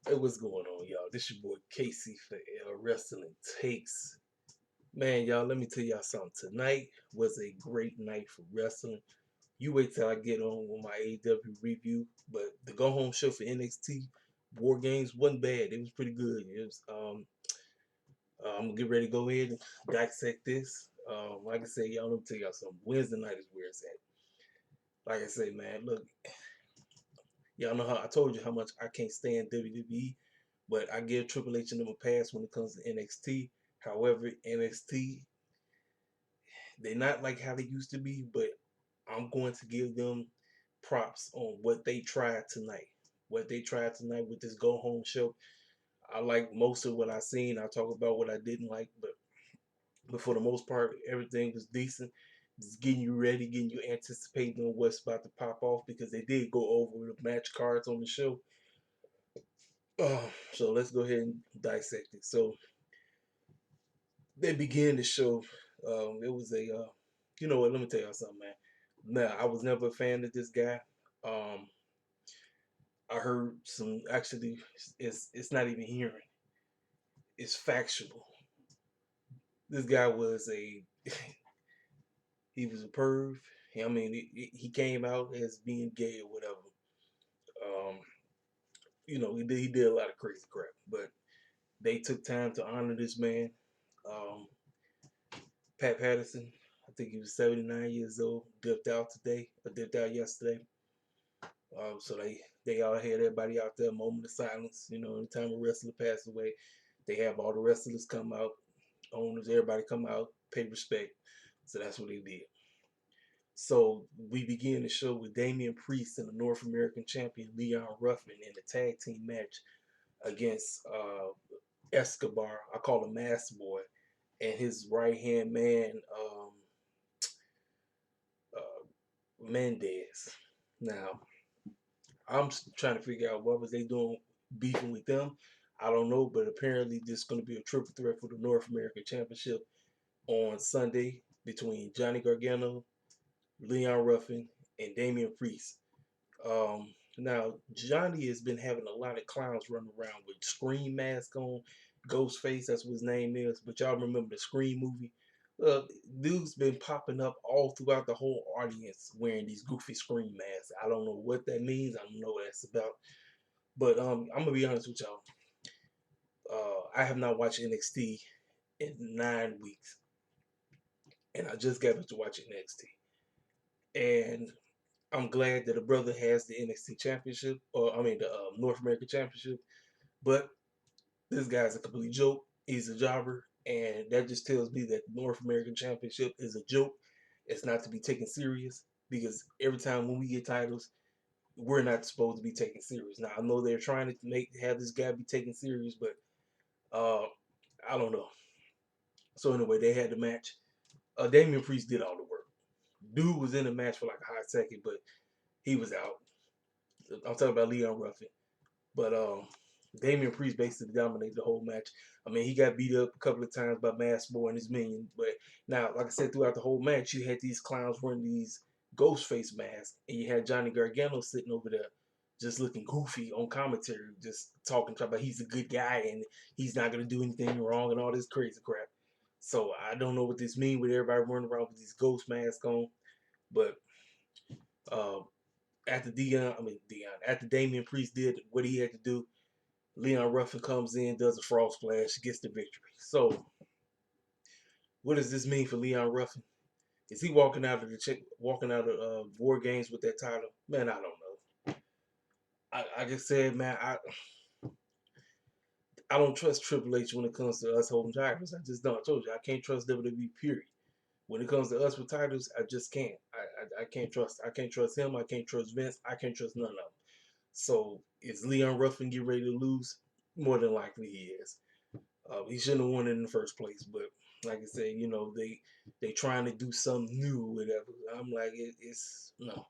Hey, what's going on, y'all? This your boy Casey for Wrestling Takes. Man, y'all, let me tell y'all something. Tonight was a great night for wrestling. You wait till I get on with my AEW review, but the go home show for NXT War Games wasn't bad. It was pretty good. It was. I'm gonna get ready to go ahead and dissect this. Like I said, y'all, let me tell y'all something. Wednesday night is where it's at. Like I say, man, look, y'all know how I told you how much I can't stand WWE, but I give Triple H and them a pass when it comes to NXT. However, NXT, they're not like how they used to be, but I'm going to give them props on what they tried tonight. What they tried tonight with this go home show. I like most of what I seen. I talk about what I didn't like, but for the most part, everything was decent. Just getting you ready, getting you anticipating on what's about to pop off because they did go over the match cards on the show. So let's go ahead and dissect it. So they began the show. It was you know what? Let me tell y'all something, man. Now I was never a fan of this guy. Um, I heard some actually. It's not even hearing. It's factual. This guy was a he was a perv. I mean, he came out as being gay or whatever. Um, you know, he did a lot of crazy crap, but they took time to honor this man. Um, Pat Patterson, I think he was 79 years old, dipped out today, or dipped out yesterday. So they all had everybody out there, a moment of silence. You know, anytime a wrestler passed away, they have all the wrestlers come out, owners, everybody come out, pay respect. So that's what they did. So we begin the show with Damian Priest and the North American champion Leon Ruffin in a tag team match against Escobar. I call him Master Boy, and his right hand man, Mendez. Now, I'm trying to figure out what was they doing beefing with them. I don't know, but apparently this is going to be a triple threat for the North American Championship on Sunday between Johnny Gargano, Leon Ruffin, and Damian Priest. Now Johnny has been having a lot of clowns running around with Scream mask on, Ghostface, that's what his name is. But y'all remember the Scream movie? Uh, Dude's been popping up all throughout the whole audience wearing these goofy Scream masks. I don't know what that means. I don't know what that's about. But I'm gonna be honest with y'all. I have not watched NXT in 9 weeks, and I just got to watch NXT. And I'm glad that a brother has the NXT Championship, or I mean the North American Championship. But this guy's a complete joke. He's a jobber, and that just tells me that the North American Championship is a joke. It's not to be taken serious because every time when we get titles, we're not supposed to be taken serious. Now I know they're trying to have this guy be taken serious, but uh, I don't know. So anyway, they had the match. Damian Priest did all the work. Dude was in the match for like a hot second, but he was out. I'm talking about Leon Ruffin. But Damian Priest basically dominated the whole match. I mean, he got beat up a couple of times by Mass Boy and his minion. But now, like I said, throughout the whole match, you had these clowns wearing these ghost face masks, and you had Johnny Gargano sitting over there just looking goofy on commentary, just talking about he's a good guy and he's not gonna do anything wrong and all this crazy crap. So I don't know what this means with everybody running around with these ghost masks on, but uh, after Damian Priest did what he had to do, Leon Ruffin comes in, does a frog splash, gets the victory. So, what does this mean for Leon Ruffin? Is he walking out of War Games with that title? Man, I don't know. I just said, man, I don't trust Triple H when it comes to us holding titles. I just don't. I told you, I can't trust WWE. Period. When it comes to us with titles, I just can't. I can't trust. I can't trust him. I can't trust Vince. I can't trust none of them. So, is Leon Ruffin getting ready to lose? More than likely, he is. He shouldn't have won it in the first place, but like I said, you know they trying to do something new, or whatever. I'm like, it's no,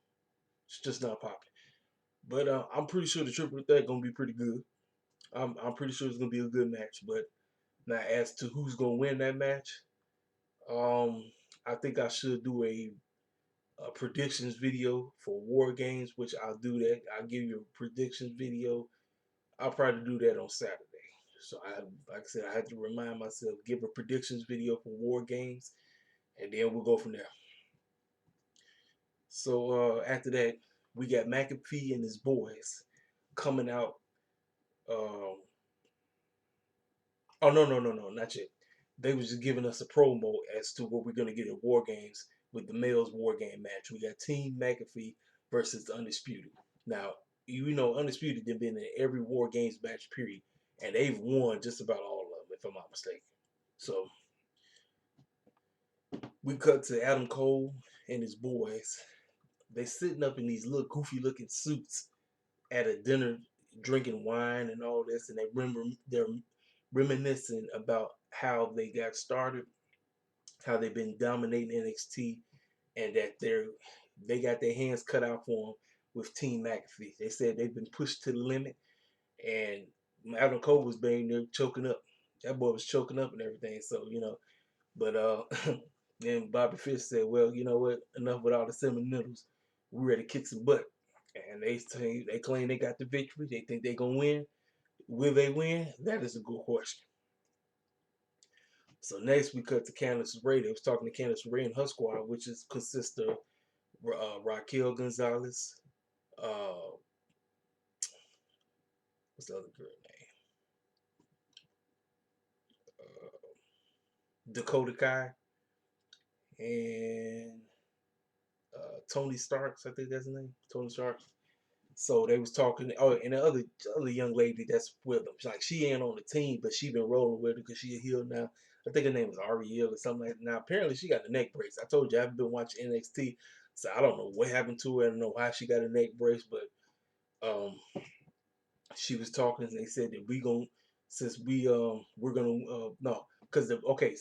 it's just not popping. But I'm pretty sure the triple threat gonna be pretty good. I'm pretty sure it's gonna be a good match. But now, as to who's gonna win that match, um, I think I should do a predictions video for War Games, which I'll do that. I'll give you a predictions video I'll probably do that on Saturday. So like I said, I had to remind myself, give a predictions video for War Games, and then we'll go from there. So after that, we got MacP and his boys coming out. Um, oh no, not yet. They was just giving us a promo as to what we're gonna get at War Games with the males War Game match. We got Team McAfee versus the Undisputed. Now you know Undisputed they've been in every War Games match period, and they've won just about all of them, if I'm not mistaken. So we cut to Adam Cole and his boys. They sitting up in these little goofy looking suits at a dinner, drinking wine and all this, and they're reminiscing about how they got started, how they've been dominating NXT, and that they got their hands cut out for them with Team McAfee. They said they've been pushed to the limit, and Adam Cole was being there choking up. That boy was choking up and everything. So but then Bobby Fish said, "Well, you know what? Enough with all the sentimentals. We ready to kick some butt." And they claim they got the victory. They think they're gonna win. Will they win? That is a good question. So next we cut to Candice LeRae. They was talking to Candice LeRae and her squad, which consists of Raquel Gonzalez, uh, what's the other girl name? Dakota Kai and Tony Starks. I think that's his name. Tony Starks. So they was talking. Oh, and the other young lady that's with them. Like she ain't on the team, but she been rolling with her because she a heel now. I think her name is Ariel or something like that. Now apparently she got a neck brace. I told you I haven't been watching NXT, so I don't know what happened to her. I don't know why she got a neck brace, but um, she was talking. And they said that we're gonna no, because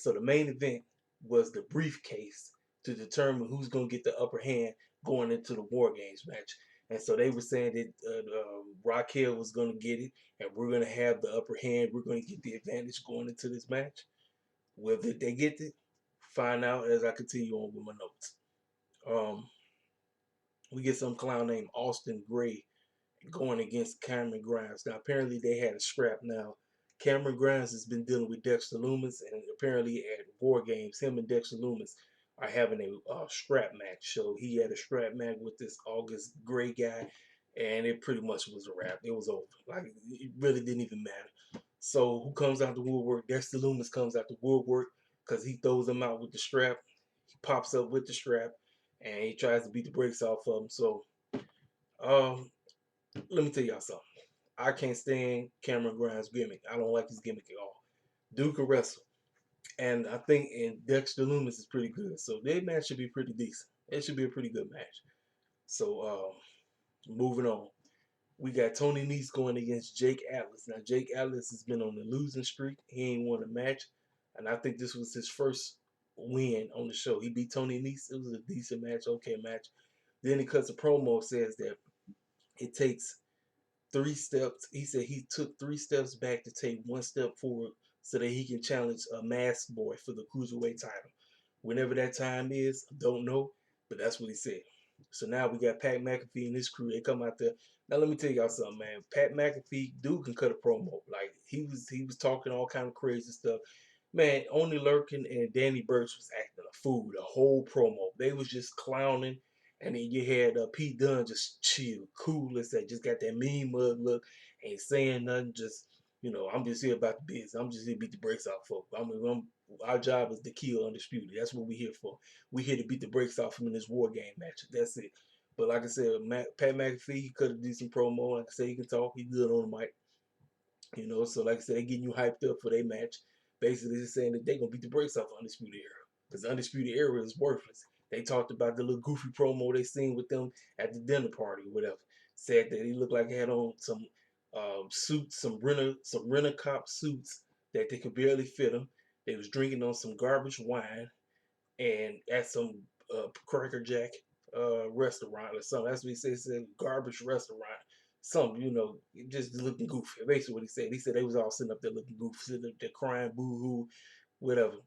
so the main event was the briefcase to determine who's gonna get the upper hand going into the War Games match. And so they were saying that Raquel was gonna get it, and we're gonna have the upper hand. We're gonna get the advantage going into this match. Whether they get it, find out as I continue on with my notes. Um, we get some clown named Austin Gray going against Cameron Grimes. Now, apparently they had a scrap. Now, Cameron Grimes has been dealing with Dexter Lumis, and apparently at War Games, him and Dexter Lumis are having a scrap match. So he had a scrap match with this August Gray guy, and it pretty much was a wrap. It was over. Like, it really didn't even matter. So who comes out the woodwork? Dexter Lumis comes out the woodwork because he throws him out with the strap. He pops up with the strap, and he tries to beat the brakes off of him. So, um, let me tell y'all something. I can't stand Cameron Grimes' gimmick. I don't like his gimmick at all. Duke can wrestle. And I think Dexter Lumis is pretty good. So their match should be pretty decent. It should be a pretty good match. So moving on. We got Tony Nese going against Jake Atlas. Now Jake Atlas has been on the losing streak. He ain't won a match. And I think this was his first win on the show. He beat Tony Nese. It was a decent match, okay match. Then he cuts a promo, says that it takes 3 steps. He said he took 3 steps back to take 1 step forward so that he can challenge a masked boy for the cruiserweight title. Whenever that time is, don't know, but that's what he said. So now we got Pat McAfee and his crew. They come out there. Now let me tell y'all something, man. Pat McAfee, dude can cut a promo. Like he was talking all kind of crazy stuff. Man, Only Lurkin and Danny Burch was acting a fool the whole promo. They was just clowning. And then you had Pete Dunne just chill, cool as that, just got that mean mug look, ain't saying nothing, just, I'm just here about the business. I'm just here to beat the brakes off folks. Our job is to kill Undisputed. That's what we're here for. We're here to beat the brakes off him in this War Game match. That's it. But like I said, Pat McAfee, he cut a decent promo. Like I said, he can talk. He good on the mic. So like I said, they getting you hyped up for their match. Basically, just saying that they gonna beat the brakes off Undisputed Era because the Undisputed Era is worthless. They talked about the little goofy promo they seen with them at the dinner party or whatever. Said that he looked like he had on some suits, some renter cop suits that they could barely fit him. They was drinking on some garbage wine and at some Cracker Jack restaurant or something. That's what he said. He said garbage restaurant. Something, just looking goofy. Basically what he said. He said they was all sitting up there looking goofy, sitting up there crying, boo-hoo, whatever.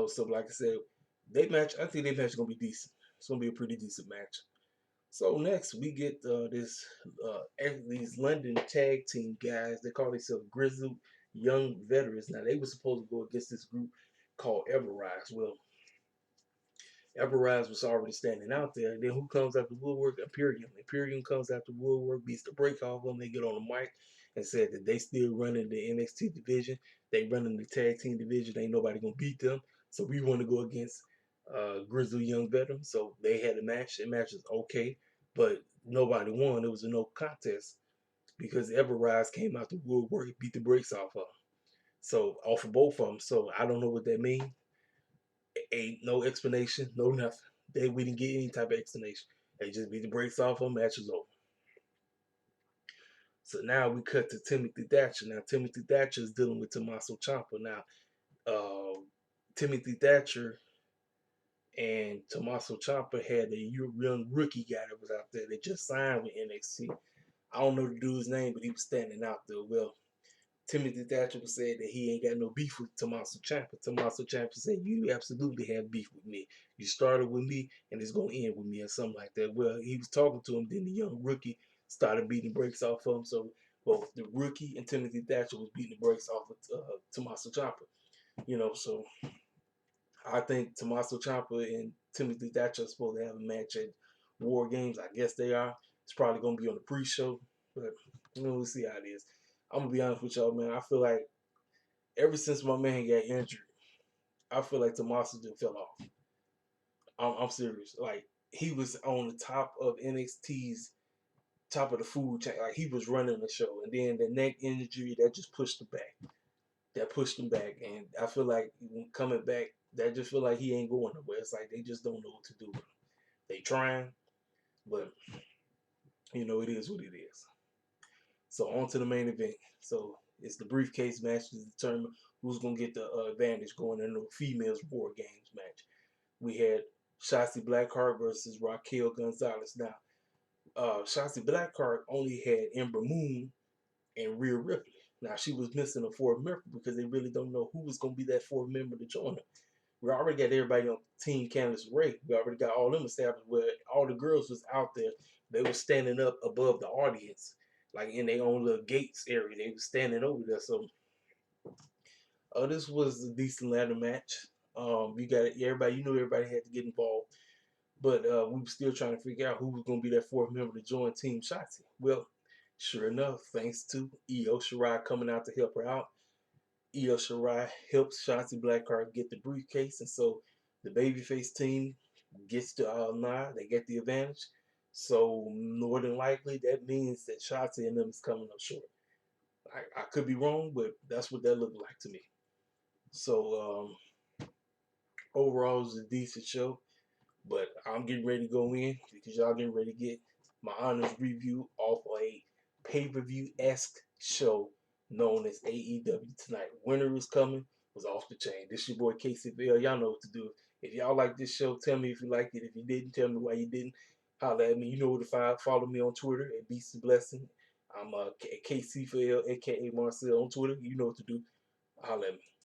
So like I said, I think they match is gonna be decent. It's gonna be a pretty decent match. So next we get these London tag team guys. They call themselves Grizzly Young Veterans. Now they were supposed to go against this group called Everrise. Well, Everrise was already standing out there. Then who comes after Woodwork? Imperium. Imperium comes after Woodwork, beats the break off them. They get on the mic and said that they still running the NXT division. They running the tag team division. Ain't nobody gonna beat them. So we want to go against Grizzly Young Veterans. So they had a match. The match was okay, but nobody won. It was a no contest because Everrise came out to Woodwork, beat the brakes off of them. So off of both of them. So I don't know what that means. Ain't no explanation, no nothing. We didn't get any type of explanation. They just beat the brakes off them, match was over. So now we cut to Timothy Thatcher. Now Timothy Thatcher is dealing with Tommaso Ciampa. Now Timothy Thatcher and Tommaso Ciampa had a young rookie guy that was out there that just signed with NXT. I don't know the dude's name, but he was standing out there. Well, Timothy Thatcher said that he ain't got no beef with Tommaso Ciampa. Tommaso Ciampa said, "You absolutely have beef with me. You started with me, and it's gonna end with me, or something like that." Well, he was talking to him. Then the young rookie started beating the brakes off of him. So both the rookie and Timothy Thatcher was beating the brakes off of Tommaso Ciampa. So I think Tommaso Ciampa and Timothy Thatcher are supposed to have a match at WarGames. I guess they are. It's probably gonna be on the pre-show, but we'll see how it is. I'm gonna be honest with y'all, man. I feel like ever since my man got injured, I feel like Tommaso just fell off. I'm serious. Like he was on the top of NXT's top of the food chain. Like he was running the show, and then the neck injury that just pushed him back. That pushed him back, and I feel like coming back, that just feel like he ain't going nowhere. It's like they just don't know what to do. They trying, but it is what it is. So on to the main event. So it's the briefcase match to determine who's gonna get the advantage going into the females WarGames match. We had Shotzi Blackheart versus Raquel Gonzalez. Now, Shotzi Blackheart only had Ember Moon and Rhea Ripley. Now she was missing a fourth member because they really don't know who was gonna be that fourth member to join her. We already got everybody on Team Candice Ray. We already got all them established where all the girls was out there. They were standing up above the audience, like in their own little gates area. They were standing over there. So this was a decent ladder match. You got everybody. Everybody had to get involved, but we were still trying to figure out who was going to be that fourth member to join Team Shotzi. Well, sure enough, thanks to Io Shirai coming out to help her out, Io Shirai helps Shotzi Blackheart get the briefcase, and so the babyface team gets to nine. They get the advantage. So more than likely, that means that Shotzi and them is coming up short. I could be wrong, but that's what that looked like to me. So overall, it was a decent show, but I'm getting ready to go in because y'all getting ready to get my honest review off of a pay-per-view-esque show known as AEW tonight. Winter is coming was off the chain. This your boy KCVL. Y'all know what to do. If y'all like this show, tell me if you liked it. If you didn't, tell me why you didn't. Holla at me. You know where to find. Follow me on Twitter at Beast of Blessing. I'm KCVL, aka Marcel on Twitter. You know what to do. Holla at me.